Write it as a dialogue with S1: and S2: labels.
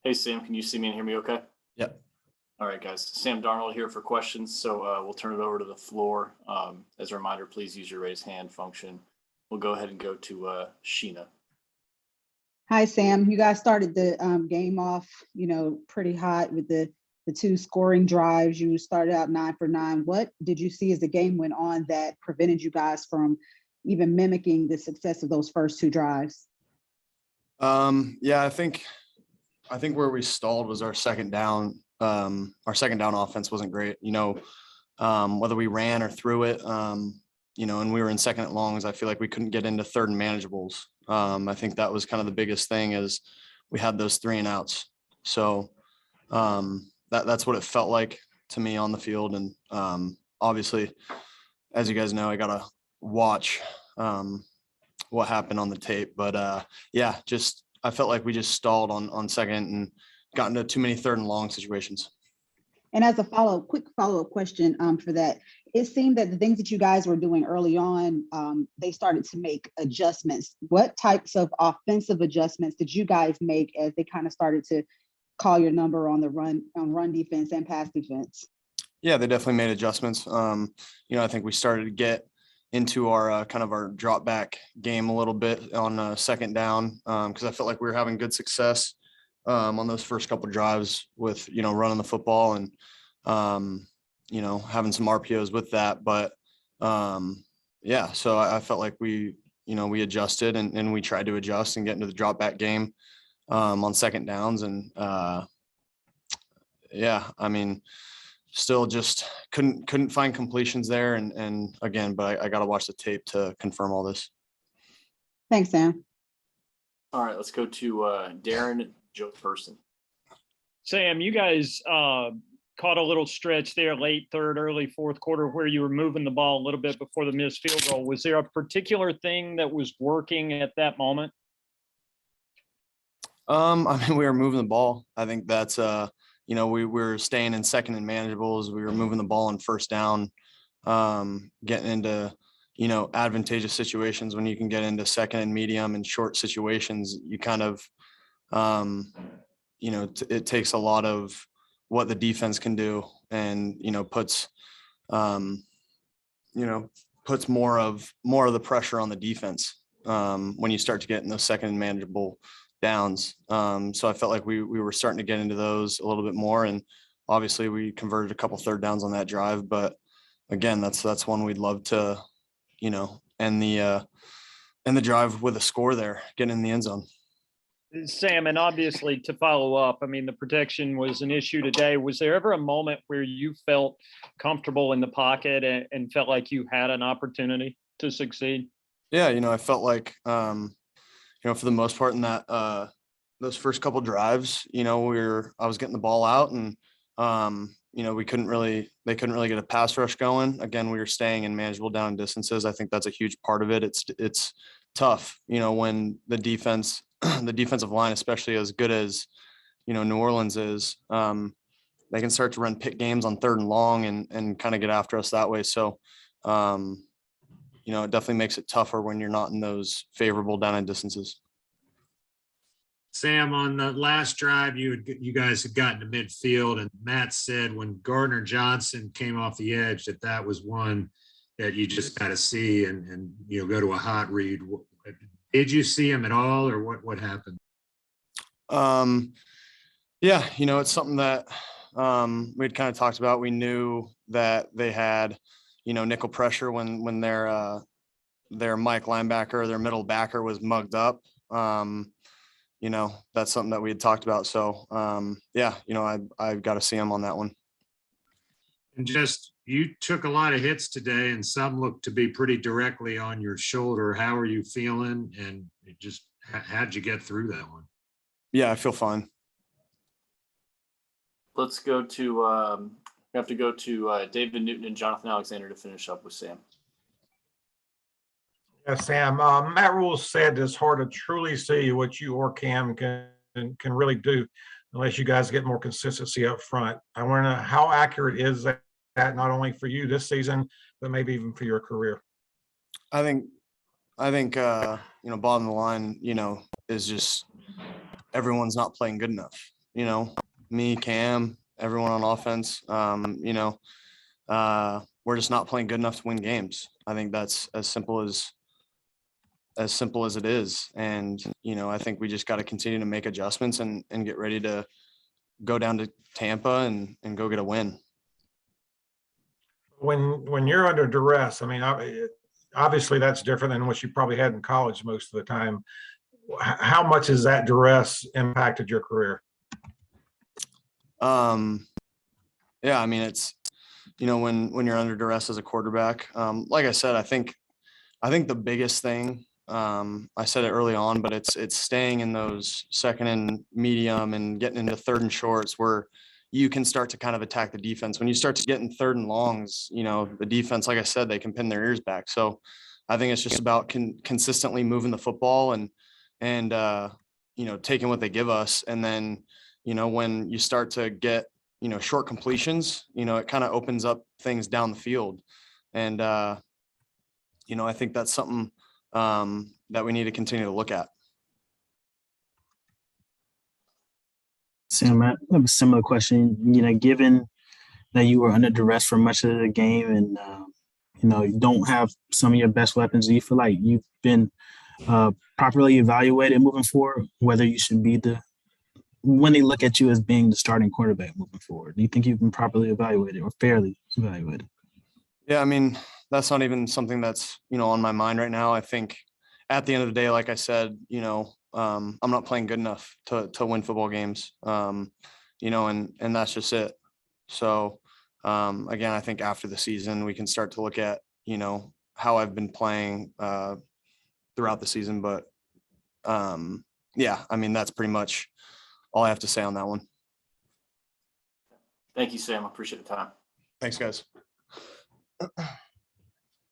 S1: Hey, Sam, can you see me and hear me okay?
S2: Yep.
S1: All right, guys. Sam Darnold here for questions. So we'll turn it over to the floor. As a reminder, please use your raise hand function. We'll go ahead and go to Sheena.
S3: Hi, Sam. You guys started the game off, pretty hot with the two scoring drives. You started out 9 for 9. What did you see as the game went on that prevented you guys from even mimicking the success of those first two drives?
S2: Yeah, I think where we stalled was our second down. Our second down offense wasn't great. Whether we ran or threw it, and we were in second and longs, I feel like we couldn't get into third and manageables. I think that was kind of the biggest thing is we had those 3 and outs. So that's what it felt like to me on the field. And obviously, as you guys know, I gotta watch what happened on the tape. But yeah, I felt like we just stalled on second and got into too many third and long situations.
S3: And as a quick follow-up question for that, it seemed that the things that you guys were doing early on, they started to make adjustments. What types of offensive adjustments did you guys make as they kind of started to call your number on run defense and pass defense?
S2: Yeah, they definitely made adjustments. I think we started to get into our kind of our drop back game a little bit on second down because I felt like we were having good success on those first couple of drives with running the football and having some RPOs with that. But yeah, so I felt like we adjusted and we tried to adjust and get into the drop back game on second downs. And yeah, I mean, still just couldn't find completions there. And again, but I got to watch the tape to confirm all this.
S3: Thanks, Sam.
S1: All right, let's go to Darren Joe Person.
S4: Sam, you guys caught a little stretch there late third, early fourth quarter where you were moving the ball a little bit before the missed field goal. Was there a particular thing that was working at that moment?
S2: I mean, we were moving the ball. I think that's we were staying in second and manageables. We were moving the ball on first down, getting into advantageous situations. When you can get into second and medium and short situations, you kind of it takes a lot of what the defense can do and puts more of the pressure on the defense when you start to get in those second and manageable downs. So I felt like we were starting to get into those a little bit more, and obviously we converted a couple third downs on that drive. But again, that's one we'd love to end the drive with a score there, get in the end zone.
S4: Sam, and obviously to follow up, I mean, the protection was an issue today. Was there ever a moment where you felt comfortable in the pocket and felt like you had an opportunity to succeed?
S2: Yeah, I felt like, for the most part in that those first couple drives, I was getting the ball out and, they couldn't really get a pass rush going. Again, we were staying in manageable down distances. I think that's a huge part of it. It's tough, when the defensive line, especially as good as, New Orleans is, they can start to run pick games on third and long and kind of get after us that way. So, it definitely makes it tougher when you're not in those favorable down and distances.
S5: Sam, on the last drive, you guys had gotten to midfield, and Matt said when Gardner Johnson came off the edge that was one that you just got to see and go to a hot read. Did you see him at all, or what happened?
S2: Yeah, it's something that we'd kind of talked about. We knew that they had, nickel pressure when their Mike linebacker, their middle backer was mugged up. That's something that we had talked about. So yeah, I've got to see him on that one.
S5: And just, you took a lot of hits today, and some looked to be pretty directly on your shoulder. How are you feeling? And how'd you get through that one?
S2: Yeah, I feel fine.
S1: Let's go to we have to go to David Newton and Jonathan Alexander to finish up with Sam.
S6: Yeah, Sam. Matt Rule said it's hard to truly see what you or Cam can really do unless you guys get more consistency up front. I want to know how accurate is that not only for you this season, but maybe even for your career.
S2: I think bottom of the line, is just everyone's not playing good enough. you know, me, Cam, everyone on offense, you know, we're just not playing good enough to win games. I think that's as simple as it is. And, you know, I think we just got to continue to make adjustments and get ready to go down to Tampa and go get a win.
S6: When you're under duress, I mean, obviously that's different than what you probably had in college most of the time. How much has that duress impacted your career?
S2: Yeah, I mean, it's, you know, when you're under duress as a quarterback, like I said, I think the biggest thing, I said it early on, but it's staying in those second and medium and getting into third and shorts where you can start to kind of attack the defense. When you start to get in third and longs, you know, the defense, like I said, they can pin their ears back. So I think it's just about consistently moving the football and you know, taking what they give us. And then, you know, when you start to get, you know, short completions, you know, it kind of opens up things down the field. And, you know, I think that's something that we need to continue to look at.
S7: Sam, I have a similar question. You know, given that you were under duress for much of the game and, you know, you don't have some of your best weapons, do you feel like you've been properly evaluated moving forward, whether you should be when they look at you as being the starting quarterback moving forward? Do you think you've been properly evaluated or fairly evaluated?
S2: Yeah, I mean, that's not even something that's, you know, on my mind right now. I think at the end of the day, like I said, you know, I'm not playing good enough to win football games, you know, and that's just it. So, again, I think after the season, we can start to look at, you know, how I've been playing throughout the season. But yeah, I mean, that's pretty much all I have to say on that one.
S1: Thank you, Sam. I appreciate the time.
S2: Thanks, guys.